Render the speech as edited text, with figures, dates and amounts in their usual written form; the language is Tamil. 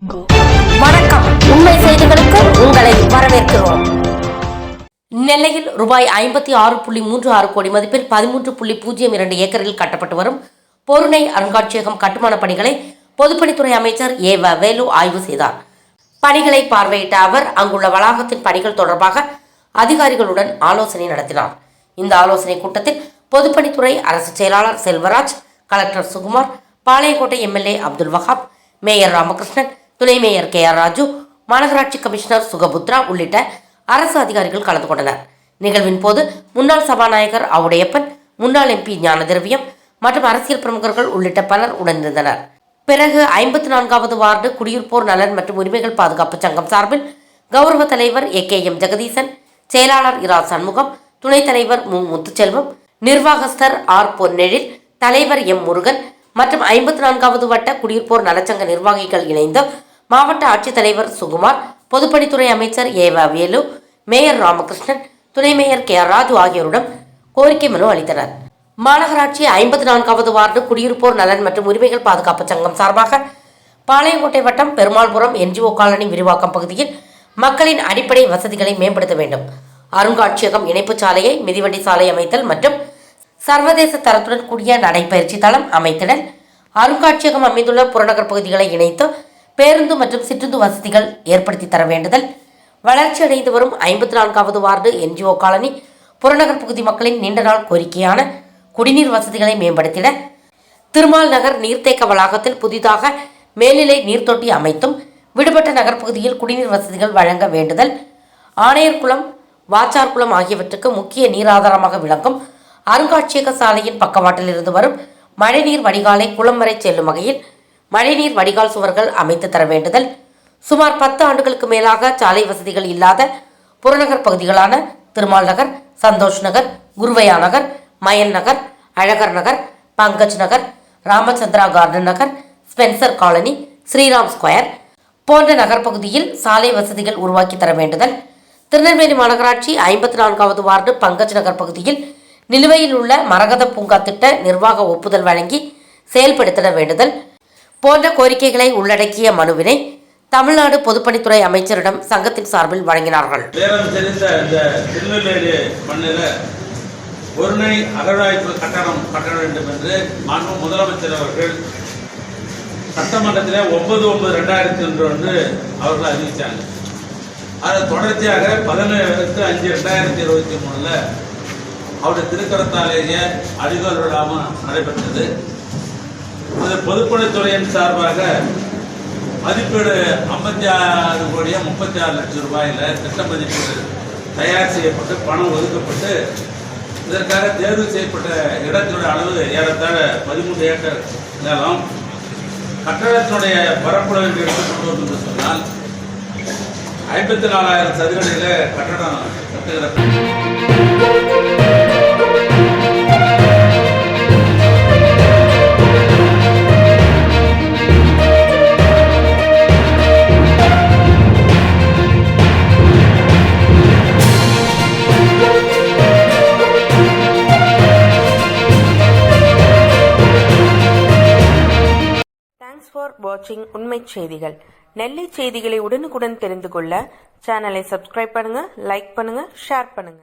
வணக்கம். உண்மை செய்திகளுக்கு உங்களை வரவேற்கிறோம். நெல்லையில் ரூபாய் 56.36 கோடி மதிப்பில் 13.02 ஏக்கரில் கட்டப்பட்டு வரும் பொருணை அருங்காட்சியகம் கட்டுமான பணிகளை பொதுப்பணித்துறை அமைச்சர் ஏவ வேலு ஆய்வு செய்தார். பணிகளை பார்வையிட்ட அவர் அங்குள்ள வளாகத்தின் பணிகள் தொடர்பாக அதிகாரிகளுடன் ஆலோசனை நடத்தினார். இந்த ஆலோசனை கூட்டத்தில் பொதுப்பணித்துறை அரசு செயலாளர் Selvaraj, collector Sukumar, Palayamkottai MLA Abdul Wahab, mayor Ramakrishnan, துணை மேயர் KR ராஜு, மாநகராட்சி கமிஷனர் சுகபுத்ரா உள்ளிட்ட அரசு அதிகாரிகள் கலந்து கொண்டனர். நிகழ்வின் போது முன்னாள் சபாநாயகர் அவுடையப்பன், முன்னாள் MP ஞானதிரவியம் மற்றும் அரசியல் பிரமுகர்கள் உள்ளிட்ட பலர் உடனிருந்தனர். பிறகு 54வது வார்டு குடியிருப்போர் நலன் மற்றும் உரிமைகள் பாதுகாப்பு சங்கம் சார்பில் கௌரவ தலைவர் AKM ஜெகதீசன், செயலாளர் இரா சண்முகம், துணைத் தலைவர் மு முத்துச்செல்வம், நிர்வாகஸ்தர் R பொன்னெழில், தலைவர் M முருகன் மற்றும் 54வது வட்ட குடியிருப்போர் நலச்சங்க நிர்வாகிகள் இணைந்து மாவட்ட ஆட்சித்தலைவர் சுகுமார், பொதுப்பணித்துறை அமைச்சர் ஏவ வேலு, மேயர் ராமகிருஷ்ணன், துணை மேயர் KR ராஜு ஆகியோரிடம் கோரிக்கை மனு அளித்தனர். மாநகராட்சி 54வது வார்டு குடியிருப்போர் நலன் மற்றும் உரிமைகள் பாதுகாப்பு சங்கம் சார்பாக பாளையங்கோட்டை வட்டம் பெருமாள்புரம் NGO காலனி விரிவாக்கம் பகுதியில் மக்களின் அடிப்படை வசதிகளை மேம்படுத்த வேண்டும், அருங்காட்சியகம் இணைப்பு சாலையை மிதிவண்டி சாலை அமைத்தல் மற்றும் சர்வதேச தரத்துடன் கூடிய நடைபயிற்சி தளம் அமைத்திடல், அருங்காட்சியகம் அமைந்துள்ள புறநகர் பகுதிகளை இணைத்து பேருந்து மற்றும் சிற்றுந்து வசதிகள் ஏற்படுத்தி தர வேண்டுதல், வளர்ச்சி அடைந்து வரும் 54வது வார்டு NGO காலனி புறநகர் பகுதி மக்களின் நீண்ட நாள் கோரிக்கையான குடிநீர் வசதிகளை மேம்படுத்திட, திருமால் நகர் நீர்த்தேக்க வளாகத்தில் புதிதாக மேல்நிலை நீர்த்தொட்டி அமைத்தும் விடுபட்ட நகர்ப்பகுதியில் குடிநீர் வசதிகள் வழங்க வேண்டுதல், ஆணையர்குளம், வாச்சார்குளம் ஆகியவற்றுக்கு முக்கிய நீராதாரமாக விளங்கும் அருங்காட்சியக சாலையின் பக்கவாட்டில் இருந்து வரும் மழைநீர் வடிகாலை குளம் வரை செல்லும் வகையில் மழைநீர் வடிகால் சுவர்கள் அமைத்து தர வேண்டுதல், சுமார் 10 ஆண்டுகளுக்கு மேலாக சாலை வசதிகள் இல்லாத புறநகர் பகுதிகளான திருமால் நகர், சந்தோஷ் நகர், குருவையா நகர், மயன் நகர், அழகர் நகர், பங்கஜ் நகர், ராமச்சந்திரா கார்டன் நகர், ஸ்பென்சர் காலனி, ஸ்ரீராம் ஸ்கொயர் போன்ற நகர்ப்பகுதியில் சாலை வசதிகள் உருவாக்கி தர வேண்டுதல், திருநெல்வேலி மாநகராட்சி 54வது வார்டு பங்கஜ் நகர் பகுதியில் நிலுவையில் உள்ள மரகத பூங்கா திட்ட நிர்வாக ஒப்புதல் வழங்கி செயல்படுத்திட வேண்டுதல் போன்ற கோரிக்கைகளை உள்ளடக்கிய மனுவினை தமிழ்நாடு பொதுப்பணித்துறை அமைச்சரிடம் சங்கத்தின் சார்பில் வழங்கினார்கள். திருநெல்வேலி மண்ணில் பொருணை அகழ்வாய்ப்பு கட்டணம் கட்ட வேண்டும் என்று மாண்பு முதலமைச்சர் அவர்கள் சட்டமன்றத்தில் 9/9/2001 அவர்கள் அறிவித்தாங்க. அதை தொடர்ச்சியாக 17/5/2023 அவருடைய திருக்கரத்தாலேயே அடிகோல் விழாமல் நடைபெற்றது. அது பொதுப்பணித்துறையின் சார்பாக மதிப்பீடு 56,36,00,000 திட்ட மதிப்பீடு தயார் செய்யப்பட்டு பணம் ஒதுக்கப்பட்டு இதற்காக தேர்வு செய்யப்பட்ட இடத்தினுடைய அளவு ஏறத்தாழ 13 ஏக்கர் நிலம். கட்டடத்தினுடைய பரப்பளவு எடுத்துக்கொண்டு என்று சொன்னால் 54,000 சதுர அடியில் கட்டடம் கட்டுகிற தேங்க்ஸ் ஃபார் வாட்சிங் உண்மை செய்திகள். நெல்லை செய்திகளை உடனுக்குடன் தெரிந்து கொள்ள சேனலை சப்ஸ்கிரைப் பண்ணுங்க, லைக் பண்ணுங்க, ஷேர் பண்ணுங்க.